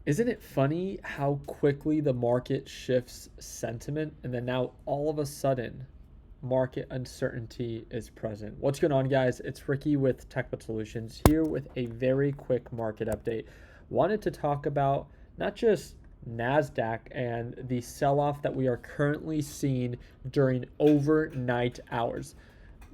Isn't it funny how quickly the market shifts sentiment and then now all of a sudden market uncertainty is present? What's going on, guys? It's Ricky with TechBit Solutions here with a very quick market update. Wanted to talk about not just NASDAQ and the sell off that we are currently seeing during overnight hours.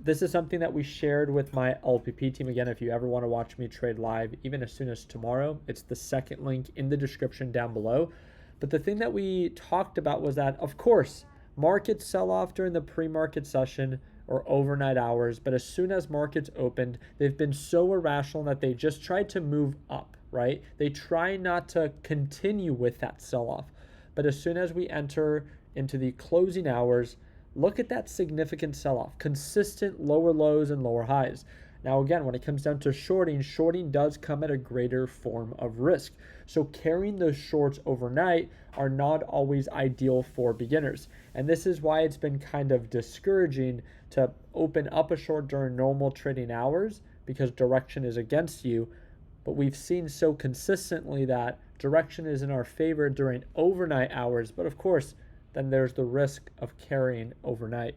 This is something that we shared with my LPP team. Again, if you ever want to watch me trade live, even as soon as tomorrow, it's the second link in the description down below. But the thing that we talked about was that, of course, markets sell off during the pre-market session or overnight hours, but as soon as markets opened, they've been so irrational that they just tried to move up, right? They try not to continue with that sell-off. But as soon as we enter into the closing hours, look at that significant sell-off, consistent lower lows and lower highs. Now, again, when it comes down to shorting does come at a greater form of risk. So carrying those shorts overnight are not always ideal for beginners. And this is why it's been kind of discouraging to open up a short during normal trading hours because direction is against you. But we've seen so consistently that direction is in our favor during overnight hours. But of course, then there's the risk of carrying overnight.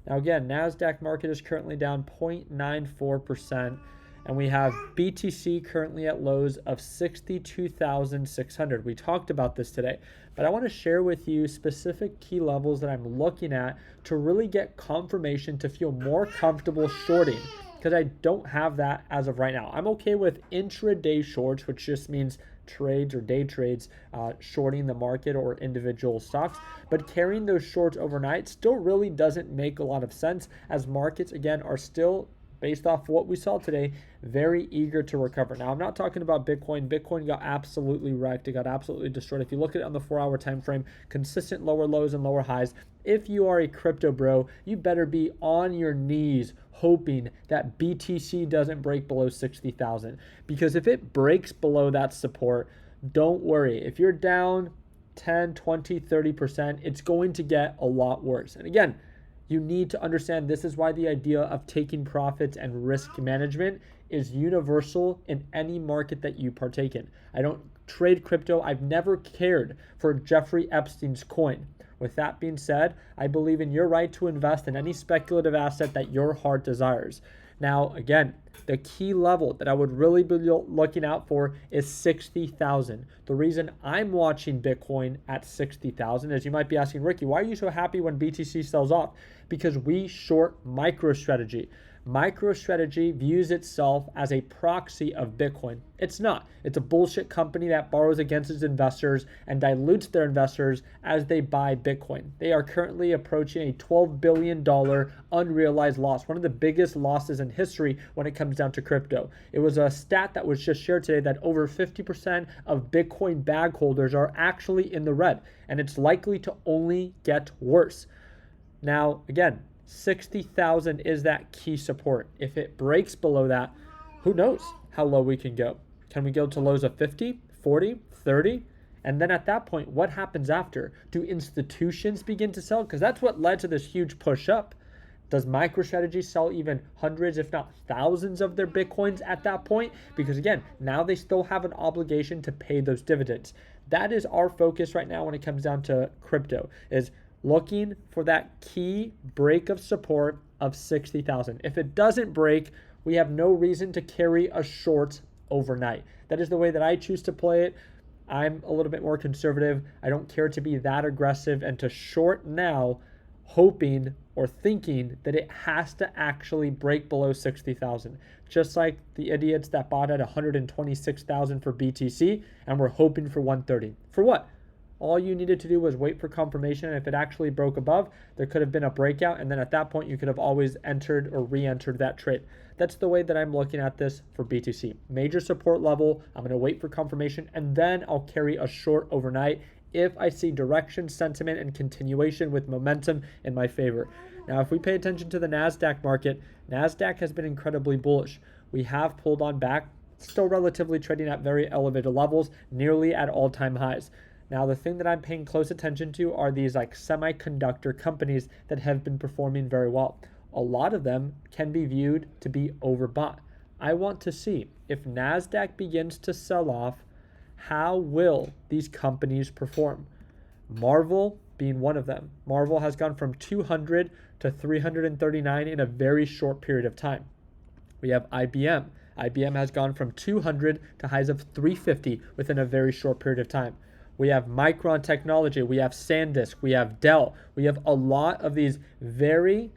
Now again, NASDAQ market is currently down 0.94%, and we have BTC currently at lows of 62,600. We talked about this today, but I want to share with you specific key levels that I'm looking at to really get confirmation to feel more comfortable shorting, because I don't have that as of right now. I'm okay with intraday shorts, which just means trades or day trades, shorting the market or individual stocks, but carrying those shorts overnight still really doesn't make a lot of sense, as markets again are still, based off what we saw today, very eager to recover. Now, I'm not talking about Bitcoin. Bitcoin got absolutely wrecked. It got absolutely destroyed. If you look at it on the 4-hour time frame, consistent lower lows and lower highs. If you are a crypto bro, you better be on your knees hoping that BTC doesn't break below 60,000. Because if it breaks below that support, don't worry. If you're down 10, 20, 30%, it's going to get a lot worse. And again, you need to understand this is why the idea of taking profits and risk management is universal in any market that you partake in. I don't trade crypto. I've never cared for Jeffrey Epstein's coin. With that being said, I believe in your right to invest in any speculative asset that your heart desires. Now, again, the key level that I would really be looking out for is 60,000. The reason I'm watching Bitcoin at 60,000 is you might be asking, Ricky, why are you so happy when BTC sells off? Because we short MicroStrategy. MicroStrategy views itself as a proxy of Bitcoin. It's not. It's a bullshit company that borrows against its investors and dilutes their investors as they buy Bitcoin. They are currently approaching a $12 billion unrealized loss, one of the biggest losses in history when it comes down to crypto. It was a stat that was just shared today that over 50% of Bitcoin bag holders are actually in the red, and it's likely to only get worse. Now, again, 60,000 is that key support. If it breaks below that, who knows how low we can go? Can we go to lows of 50, 40, 30? And then at that point, what happens after? Do institutions begin to sell? Because that's what led to this huge push up. Does MicroStrategy sell even hundreds, if not thousands of their Bitcoins at that point? Because again, now they still have an obligation to pay those dividends. That is our focus right now when it comes down to crypto, is looking for that key break of support of 60,000. If it doesn't break, we have no reason to carry a short overnight. That is the way that I choose to play it. I'm a little bit more conservative. I don't care to be that aggressive and to short now, hoping or thinking that it has to actually break below 60,000. Just like the idiots that bought at 126,000 for BTC and were hoping for 130. For what? All you needed to do was wait for confirmation, and if it actually broke above, there could have been a breakout, and then at that point, you could have always entered or re-entered that trade. That's the way that I'm looking at this for BTC. Major support level, I'm going to wait for confirmation, and then I'll carry a short overnight if I see direction, sentiment, and continuation with momentum in my favor. Now, if we pay attention to the NASDAQ market, NASDAQ has been incredibly bullish. We have pulled on back, still relatively trading at very elevated levels, nearly at all-time highs. Now, the thing that I'm paying close attention to are these like semiconductor companies that have been performing very well. A lot of them can be viewed to be overbought. I want to see if NASDAQ begins to sell off, How will these companies perform? Marvel being one of them. Marvel has gone from 200 to 339 in a very short period of time. We have IBM. IBM has gone from 200 to highs of 350 within a very short period of time. We have Micron Technology. We have SanDisk. We have Dell. We have a lot of these very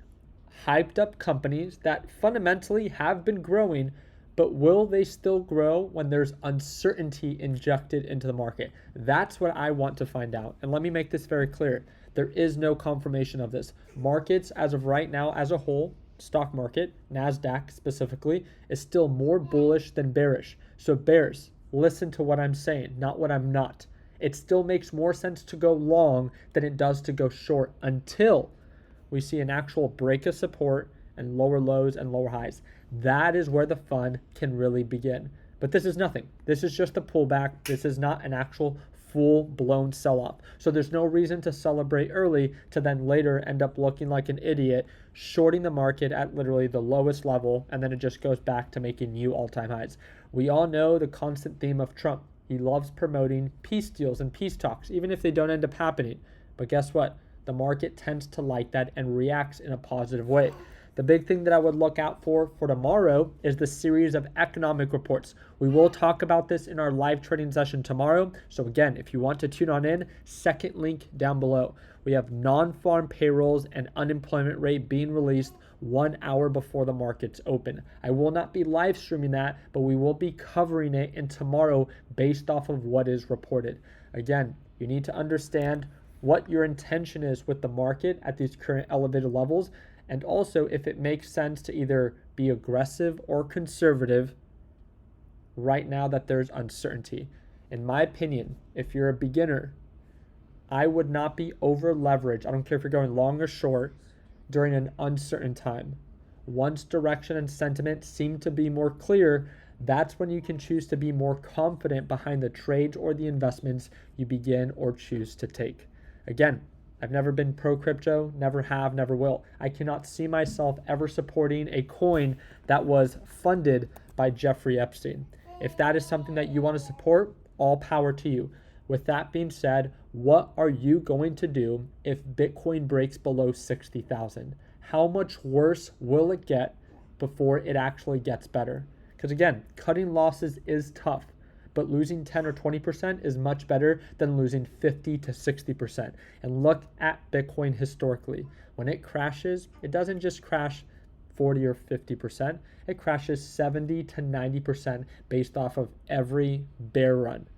hyped up companies that fundamentally have been growing, but will they still grow when there's uncertainty injected into the market? That's what I want to find out. And let me make this very clear. There is no confirmation of this. Markets, as of right now, as a whole, stock market, NASDAQ specifically, is still more bullish than bearish. So bears, listen to what I'm saying, not what I'm not. It still makes more sense to go long than it does to go short until we see an actual break of support and lower lows and lower highs. That is where the fun can really begin. But this is nothing. This is just a pullback. This is not an actual full-blown sell-off. So there's no reason to celebrate early to then later end up looking like an idiot, shorting the market at literally the lowest level, and then it just goes back to making new all-time highs. We all know the constant theme of Trump. He loves promoting peace deals and peace talks, even if they don't end up happening. But guess what? The market tends to like that and reacts in a positive way. The big thing that I would look out for tomorrow is the series of economic reports. We will talk about this in our live trading session tomorrow. So again, if you want to tune on in, second link down below. We have non-farm payrolls and unemployment rate being released 1 hour before the markets open. I will not be live streaming that, but we will be covering it in tomorrow based off of what is reported. Again, you need to understand what your intention is with the market at these current elevated levels, and also if it makes sense to either be aggressive or conservative right now that there's uncertainty. In my opinion, if you're a beginner, I would not be over leveraged. I don't care if you're going long or short during an uncertain time. Once direction and sentiment seem to be more clear, that's when you can choose to be more confident behind the trades or the investments you begin or choose to take. Again, I've never been pro crypto, never have, never will. I cannot see myself ever supporting a coin that was funded by Jeffrey Epstein. If that is something that you want to support, all power to you. With that being said, what are you going to do if Bitcoin breaks below 60,000? How much worse will it get before it actually gets better? Because again, cutting losses is tough, but losing 10 or 20% is much better than losing 50 to 60%. And look at Bitcoin historically. When it crashes, it doesn't just crash 40 or 50%. It crashes 70 to 90% based off of every bear run.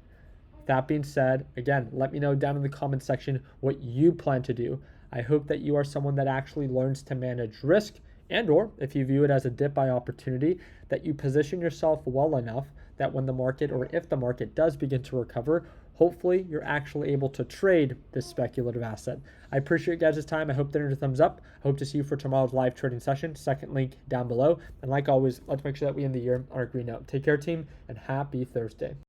That being said, again, let me know down in the comment section what you plan to do. I hope that you are someone that actually learns to manage risk, and or if you view it as a dip buy opportunity, that you position yourself well enough that when the market, or if the market does begin to recover, hopefully you're actually able to trade this speculative asset. I appreciate you guys' time. I hope that earned a thumbs up. I hope to see you for tomorrow's live trading session. Second link down below. And like always, let's make sure that we end the year on a green note. Take care, team, and happy Thursday.